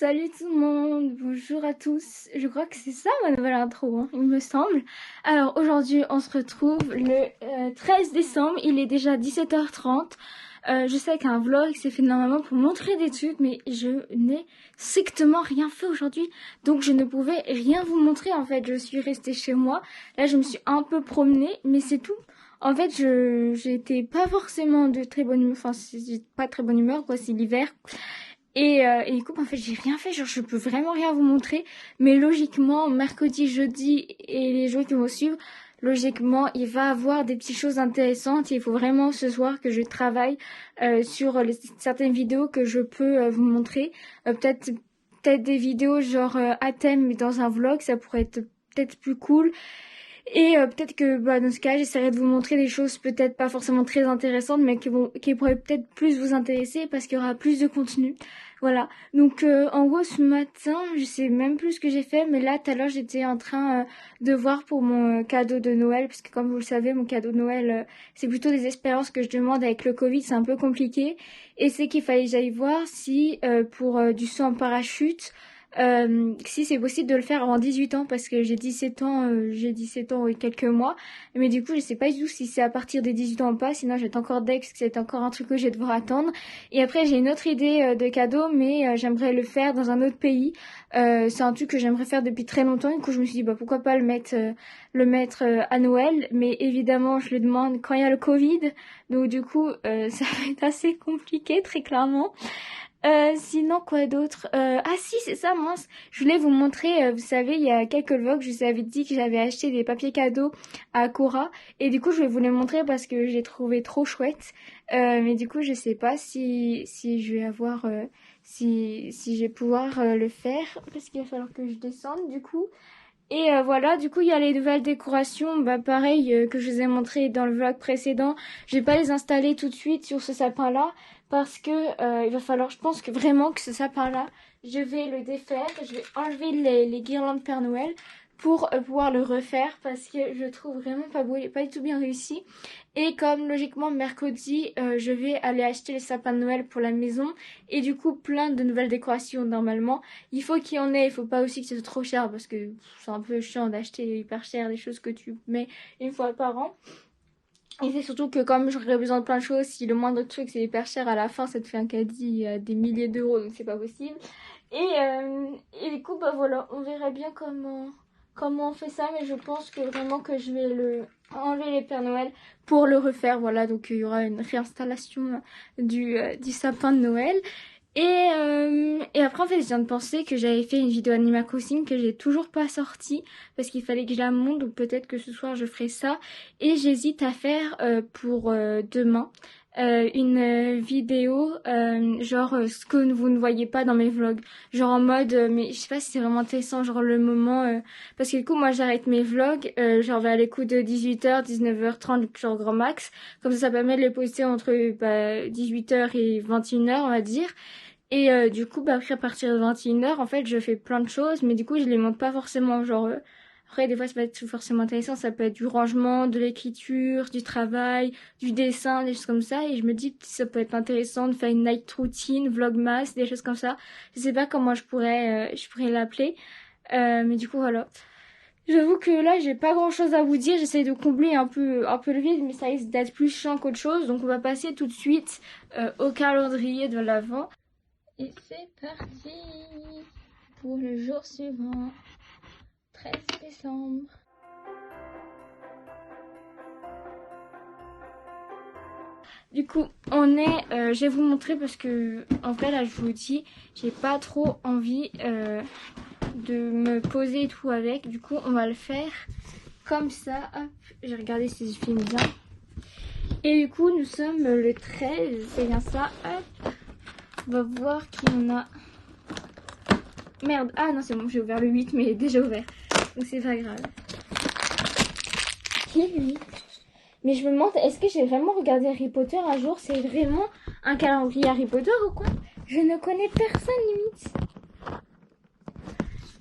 Salut tout le monde, bonjour à tous. Je crois que c'est ça ma nouvelle intro, hein, il me semble. Alors aujourd'hui on se retrouve le 13 décembre, il est déjà 17h30. Je sais qu'un vlog c'est fait normalement pour montrer des trucs, mais je n'ai strictement rien fait aujourd'hui. Donc je ne pouvais rien vous montrer en fait, je suis restée chez moi. Là je me suis un peu promenée, mais c'est tout. En fait j'étais pas forcément de très bonne humeur, enfin c'est pas très bonne humeur quoi, c'est l'hiver. Et du coup, en fait, j'ai rien fait, genre, je peux vraiment rien vous montrer. Mais logiquement, mercredi, jeudi et les jours qui vont suivre, logiquement, il va avoir des petites choses intéressantes. Il faut vraiment ce soir que je travaille sur certaines vidéos que je peux vous montrer. Peut-être des vidéos genre à thème, mais dans un vlog, ça pourrait être peut-être plus cool. Et peut-être que dans ce cas, j'essaierai de vous montrer des choses peut-être pas forcément très intéressantes, mais qui pourraient peut-être plus vous intéresser parce qu'il y aura plus de contenu. Voilà. Donc en gros ce matin, je sais même plus ce que j'ai fait, mais là tout à l'heure j'étais en train de voir pour mon cadeau de Noël, parce que comme vous le savez, mon cadeau de Noël, c'est plutôt des expériences que je demande avec le Covid, c'est un peu compliqué. Et c'est qu'il fallait que j'aille voir si pour du saut en parachute, si c'est possible de le faire avant 18 ans, parce que j'ai 17 ans et quelques mois, mais du coup je sais pas du tout si c'est à partir des 18 ans ou pas, sinon j'ai encore d'ex, c'est encore un truc que je vais devoir attendre. Et après j'ai une autre idée de cadeau, mais j'aimerais le faire dans un autre pays. C'est un truc que j'aimerais faire depuis très longtemps, du coup je me suis dit pourquoi pas le mettre à Noël, mais évidemment je le demande quand il y a le Covid, donc du coup ça va être assez compliqué très clairement. Sinon quoi d'autre, ah si c'est ça, mince, je voulais vous montrer, vous savez il y a quelques vlogs je vous avais dit que j'avais acheté des papiers cadeaux à Cora, et du coup je vais vous les montrer parce que je les trouvais trop chouettes. Mais du coup je sais pas si je vais avoir si je vais pouvoir le faire, parce qu'il va falloir que je descende du coup. Et voilà, du coup il y a les nouvelles décorations, pareil que je vous ai montré dans le vlog précédent. Je vais pas les installer tout de suite sur ce sapin là, parce que il va falloir, je pense que vraiment que ce sapin là, je vais le défaire, je vais enlever les guirlandes Père Noël pour pouvoir le refaire, parce que je trouve vraiment pas beau, il est pas du tout bien réussi. Et comme logiquement mercredi je vais aller acheter les sapins de Noël pour la maison, et du coup plein de nouvelles décorations normalement. Il faut qu'il y en ait, il faut pas aussi que ce soit trop cher, parce que c'est un peu chiant d'acheter hyper cher des choses que tu mets une fois par an. Et c'est surtout que comme j'aurais besoin de plein de choses, si le moindre truc c'est hyper cher, à la fin ça te fait un caddie à des milliers d'euros, donc c'est pas possible. Et du coup voilà, on verra bien comment on fait ça, mais je pense que vraiment que je vais enlever les Pères Noël pour le refaire. Voilà, donc il y aura une réinstallation du sapin de Noël. Et après en fait je viens de penser que j'avais fait une vidéo Animal Crossing que j'ai toujours pas sortie, parce qu'il fallait que je la monte, donc peut-être que ce soir je ferai ça. Et j'hésite à faire pour demain une vidéo genre ce que vous ne voyez pas dans mes vlogs, genre en mode mais je sais pas si c'est vraiment intéressant, genre le moment parce que du coup moi j'arrête mes vlogs genre vers les coups de 18h 19h30 genre grand max, comme ça permet de les poster entre 18h et 21h on va dire. Et du coup, après, à partir de 21h, en fait, je fais plein de choses, mais du coup, je les montre pas forcément, genre... Après, des fois, ça peut être forcément intéressant, ça peut être du rangement, de l'écriture, du travail, du dessin, des choses comme ça, et je me dis que ça peut être intéressant de faire une night routine, vlogmas, des choses comme ça. Je sais pas comment je pourrais l'appeler, mais du coup, voilà. J'avoue que là, j'ai pas grand chose à vous dire, j'essaie de combler un peu le vide, mais ça risque d'être plus chiant qu'autre chose, donc on va passer tout de suite au calendrier de l'Avent. Et c'est parti pour le jour suivant, 13 décembre. Du coup, je vais vous montrer parce que, en vrai, là, je vous dis, j'ai pas trop envie de me poser et tout avec. Du coup, on va le faire comme ça. Hop, j'ai regardé si je filme bien. Et du coup, nous sommes le 13, c'est bien ça. Hop, on va voir qui on a. Merde, ah non c'est bon, j'ai ouvert le 8 mais il est déjà ouvert, donc c'est pas grave. Qui est lui? Mais je me demande, est-ce que j'ai vraiment regardé Harry Potter un jour? C'est vraiment un calendrier Harry Potter ou quoi? Je ne connais personne limite.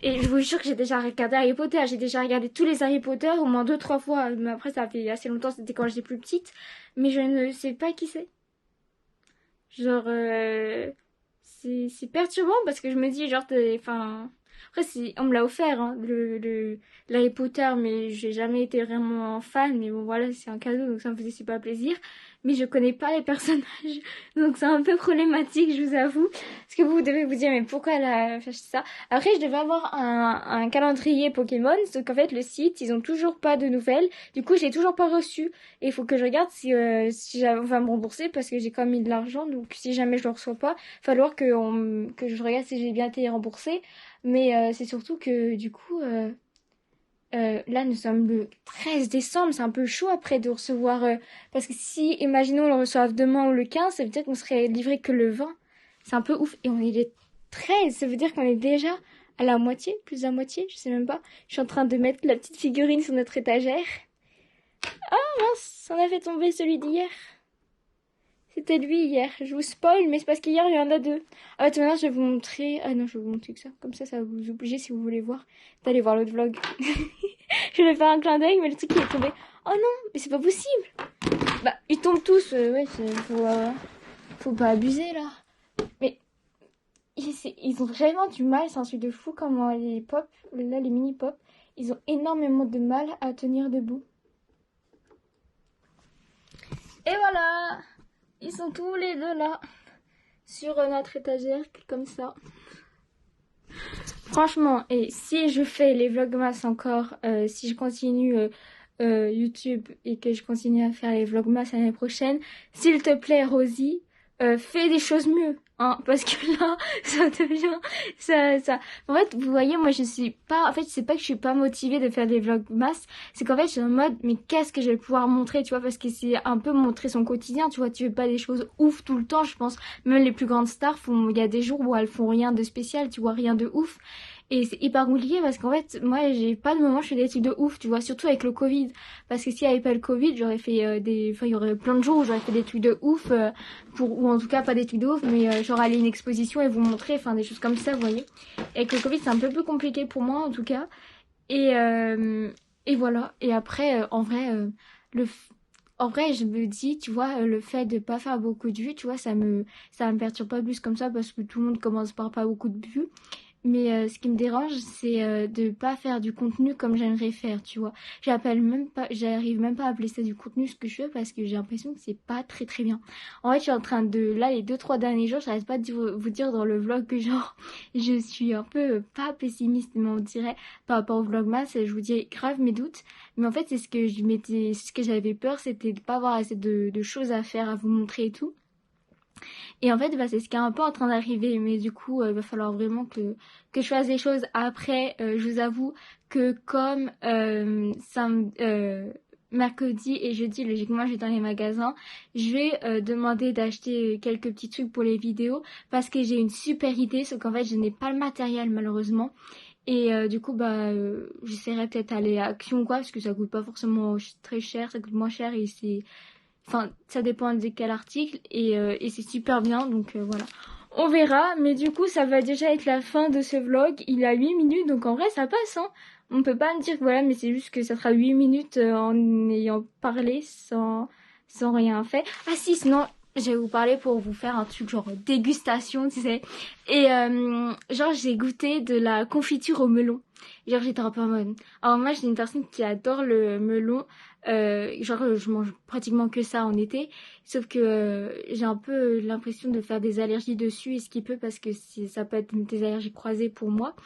Et je vous jure que j'ai déjà regardé Harry Potter, j'ai déjà regardé tous les Harry Potter au moins 2-3 fois, mais après ça fait assez longtemps, c'était quand j'étais plus petite, mais je ne sais pas qui c'est. Genre c'est perturbant parce que je me dis, genre, enfin, après, on me l'a offert, hein, l'Harry Potter, mais j'ai jamais été vraiment fan, mais bon, voilà, c'est un cadeau, donc ça me faisait super plaisir. Mais je connais pas les personnages, donc c'est un peu problématique, je vous avoue. Parce que vous devez vous dire, mais pourquoi elle a fait ça? Après, je devais avoir un calendrier Pokémon, sauf qu'en fait, le site, ils ont toujours pas de nouvelles. Du coup, je l'ai toujours pas reçu. Et il faut que je regarde si on va me rembourser, parce que j'ai quand même mis de l'argent, donc si jamais je le reçois pas, il va falloir que je regarde si j'ai bien été remboursé. Mais c'est surtout que, du coup... là, nous sommes le 13 décembre, c'est un peu chaud après de recevoir... parce que si, imaginons, on le reçoive demain ou le 15, ça veut dire qu'on serait livré que le 20. C'est un peu ouf. Et on est le 13, ça veut dire qu'on est déjà à la moitié, plus de la moitié, je sais même pas. Je suis en train de mettre la petite figurine sur notre étagère. Ah mince, on a fait tomber celui d'hier. C'était lui hier. Je vous spoil, mais c'est parce qu'hier, il y en a deux. Ah, bah, tout à l'heure, je vais vous montrer... Ah non, je vais vous montrer que ça. Comme ça va vous obliger, si vous voulez voir, d'aller voir l'autre vlog. Je vais faire un clin d'œil, mais le truc, il est tombé. Oh non, mais c'est pas possible. Bah, ils tombent tous. Ouais, faut pas abuser, là. Mais ils ont vraiment du mal. C'est un truc de fou, comment les pop, là, les mini-pop, ils ont énormément de mal à tenir debout. Et voilà. Ils sont tous les deux là, sur notre étagère, comme ça. Franchement, et si je fais les vlogmas encore, si je continue YouTube et que je continue à faire les vlogmas l'année prochaine, s'il te plaît, Rosie, fais des choses mieux. Hein, parce que là, ça devient... ça... En fait, vous voyez, moi, je suis pas... En fait, c'est pas que je suis pas motivée de faire des vlogmas, c'est qu'en fait, je suis en mode, mais qu'est-ce que je vais pouvoir montrer, tu vois, parce que c'est un peu montrer son quotidien, tu vois, tu fais pas des choses ouf tout le temps, je pense. Même les plus grandes stars, il y a des jours où elles font rien de spécial, tu vois, rien de ouf. Et c'est hyper compliqué parce qu'en fait, moi, j'ai pas de moment où je fais des trucs de ouf, tu vois, surtout avec le Covid. Parce que s'il n'y avait pas le Covid, j'aurais fait des... Enfin, il y aurait plein de jours où j'aurais fait des trucs de ouf, ou en tout cas pas des trucs de ouf, mais genre aller à une exposition et vous montrer, enfin des choses comme ça, vous voyez. Et avec le Covid, c'est un peu plus compliqué pour moi, en tout cas. Et voilà. Et après, en vrai, je me dis, tu vois, le fait de pas faire beaucoup de vues, tu vois, ça me perturbe pas plus comme ça parce que tout le monde commence par pas beaucoup de vues. Mais ce qui me dérange, c'est de pas faire du contenu comme j'aimerais faire, tu vois. J'arrive même pas à appeler ça du contenu ce que je fais parce que j'ai l'impression que c'est pas très très bien. En fait, je suis en train de, là, les 2-3 derniers jours, j'arrête pas de vous dire dans le vlog que genre, je suis un peu pas pessimiste, mais on dirait, par rapport au vlogmas, je vous dis grave mes doutes. Mais en fait, c'est ce que j'avais peur, c'était de pas avoir assez de choses à faire, à vous montrer et tout. Et en fait, bah, c'est ce qui est un peu en train d'arriver. Mais du coup, il va falloir vraiment que je fasse des choses après. Je vous avoue que comme mercredi et jeudi, logiquement, je vais dans les magasins, je vais demander d'acheter quelques petits trucs pour les vidéos parce que j'ai une super idée, sauf qu'en fait, je n'ai pas le matériel malheureusement. Et du coup, bah, j'essaierai peut-être d'aller à Action ou quoi, parce que ça coûte pas forcément très cher, ça coûte moins cher et c'est... Enfin, ça dépend de quel article et c'est super bien, donc voilà. On verra, mais du coup, ça va déjà être la fin de ce vlog. Il a 8 minutes, donc en vrai, ça passe, hein. On peut pas me dire que voilà, mais c'est juste que ça fera 8 minutes en ayant parlé sans rien faire. Ah si, sinon, je vais vous parler pour vous faire un truc genre dégustation, tu sais. Et genre, j'ai goûté de la confiture au melon. Genre, j'étais un peu en mode... Alors moi, j'ai une personne qui adore le melon. Genre je mange pratiquement que ça en été, sauf que j'ai un peu l'impression de faire des allergies dessus et ce qui peut parce que ça peut être des allergies croisées pour moi.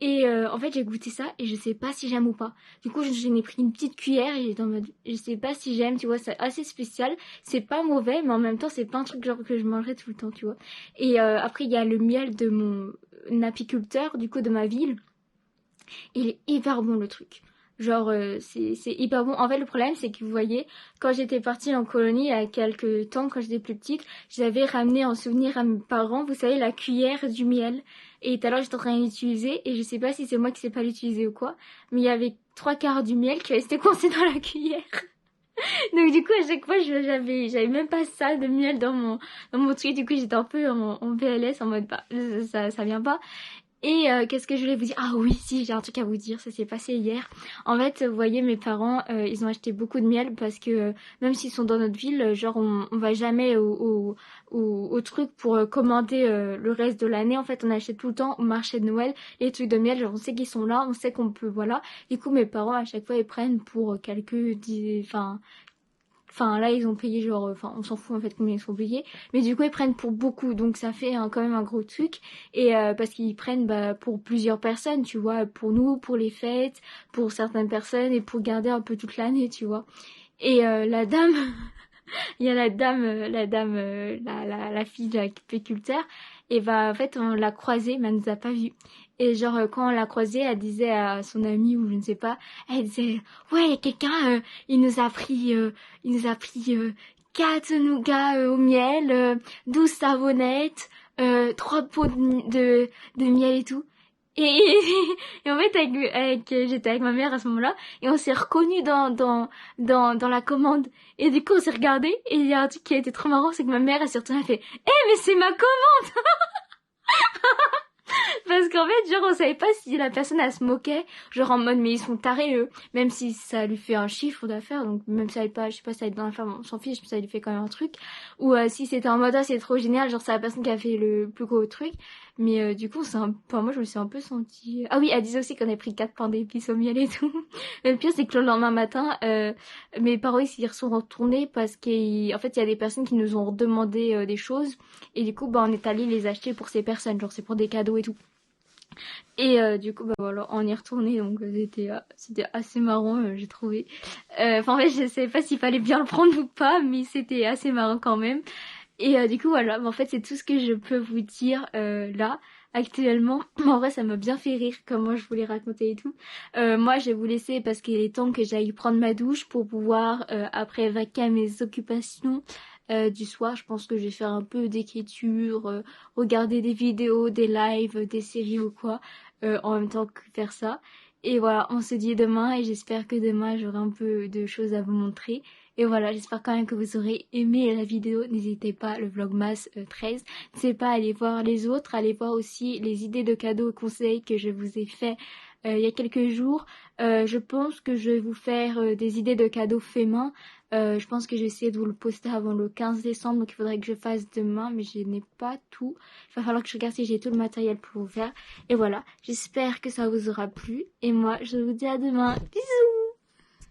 Et en fait j'ai goûté ça et je sais pas si j'aime ou pas. Du coup j'en ai pris une petite cuillère et j'étais en mode je sais pas si j'aime, tu vois, c'est assez spécial. C'est pas mauvais mais en même temps c'est pas un truc genre que je mangerais tout le temps, tu vois. Et après il y a le miel de mon apiculteur, du coup de ma ville. Il est hyper bon le truc. Genre, c'est hyper bon. En fait, le problème, c'est que vous voyez, quand j'étais partie en colonie il y a quelques temps, quand j'étais plus petite, j'avais ramené en souvenir à mes parents, vous savez, la cuillère du miel. Et tout à l'heure, j'étais en train de l'utiliser, et je sais pas si c'est moi qui sais pas l'utiliser ou quoi, mais il y avait 3/4 du miel qui restait coincé dans la cuillère. Donc du coup, à chaque fois, j'avais même pas ça de miel dans mon truc. Du coup, j'étais un peu en PLS, en mode, bah, ça vient pas. Et qu'est-ce que je voulais vous dire? Ah oui, si, j'ai un truc à vous dire, ça s'est passé hier. En fait, vous voyez, mes parents, ils ont acheté beaucoup de miel parce que même s'ils sont dans notre ville, genre on va jamais au truc pour commander le reste de l'année. En fait, on achète tout le temps au marché de Noël les trucs de miel. Genre on sait qu'ils sont là, on sait qu'on peut, voilà. Du coup, mes parents à chaque fois ils prennent pour enfin là ils ont payé genre, enfin on s'en fout en fait combien ils sont payés, mais du coup ils prennent pour beaucoup, donc ça fait quand même un gros truc. Et parce qu'ils prennent pour plusieurs personnes, tu vois, pour nous, pour les fêtes, pour certaines personnes et pour garder un peu toute l'année, tu vois. Et la dame, il y a la fille de l'agriculteur, et en fait on l'a croisée mais elle nous a pas vus. Et genre quand on l'a croisée, elle disait à son amie ou je ne sais pas, elle disait ouais, il y a quelqu'un, il nous a pris 4 nougats au miel, 12 savonnettes, 3 pots de miel et tout. Et, et en fait, j'étais avec ma mère à ce moment-là, et on s'est reconnus dans la commande. Et du coup, on s'est regardé, et il y a un truc qui a été trop marrant, c'est que ma mère, elle s'est retournée, elle fait, mais c'est ma commande! Parce qu'en fait, genre, on savait pas si la personne, elle se moquait, genre en mode, mais ils sont tarés, eux. Même si ça lui fait un chiffre d'affaires, donc même si ça aide pas, je sais pas, ça aide dans l'affaire, on s'en fiche, mais ça lui fait quand même un truc. Ou si c'était en mode, ah, c'est trop génial, genre, c'est la personne qui a fait le plus gros truc. Mais du coup, enfin, moi, je me suis un peu sentie... Ah oui, elle disait aussi qu'on avait pris 4 pains d'épices au miel et tout. Mais le pire, c'est que le lendemain matin, mes parents, ils s'y sont retournés parce qu'en fait, il y a des personnes qui nous ont demandé des choses. Et du coup, on est allé les acheter pour ces personnes, genre, c'est pour des cadeaux et tout. Et du coup, voilà, on y est retourné, donc c'était assez marrant, j'ai trouvé. Enfin, en fait, je sais pas s'il fallait bien le prendre ou pas, mais c'était assez marrant quand même. Et du coup, voilà, en fait, c'est tout ce que je peux vous dire là, actuellement. En vrai, ça m'a bien fait rire, comment je voulais raconter et tout. Moi, je vais vous laisser parce qu'il est temps que j'aille prendre ma douche pour pouvoir, après, vaquer à mes occupations du soir. Je pense que je vais faire un peu d'écriture, regarder des vidéos, des lives, des séries ou quoi, en même temps que faire ça. Et voilà, on se dit demain et j'espère que demain j'aurai un peu de choses à vous montrer. Et voilà, j'espère quand même que vous aurez aimé la vidéo. N'hésitez pas, le Vlogmas 13. N'hésitez pas à aller voir les autres, allez voir aussi les idées de cadeaux et conseils que je vous ai fait il y a quelques jours. Je pense que je vais vous faire des idées de cadeaux faits main. Je pense que je vais essayer de vous le poster avant le 15 décembre, donc il faudrait que je fasse demain, mais je n'ai pas tout. Il va falloir que je regarde si j'ai tout le matériel pour vous faire. Et voilà, j'espère que ça vous aura plu. Et moi, je vous dis à demain. Bisous!